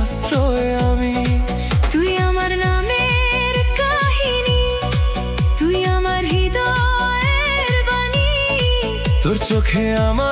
আশ্রয় আমি। তুই আমার নামের কাহিনী, তুই আমার হৃদয়ের বাণী। তোর চোখে আমার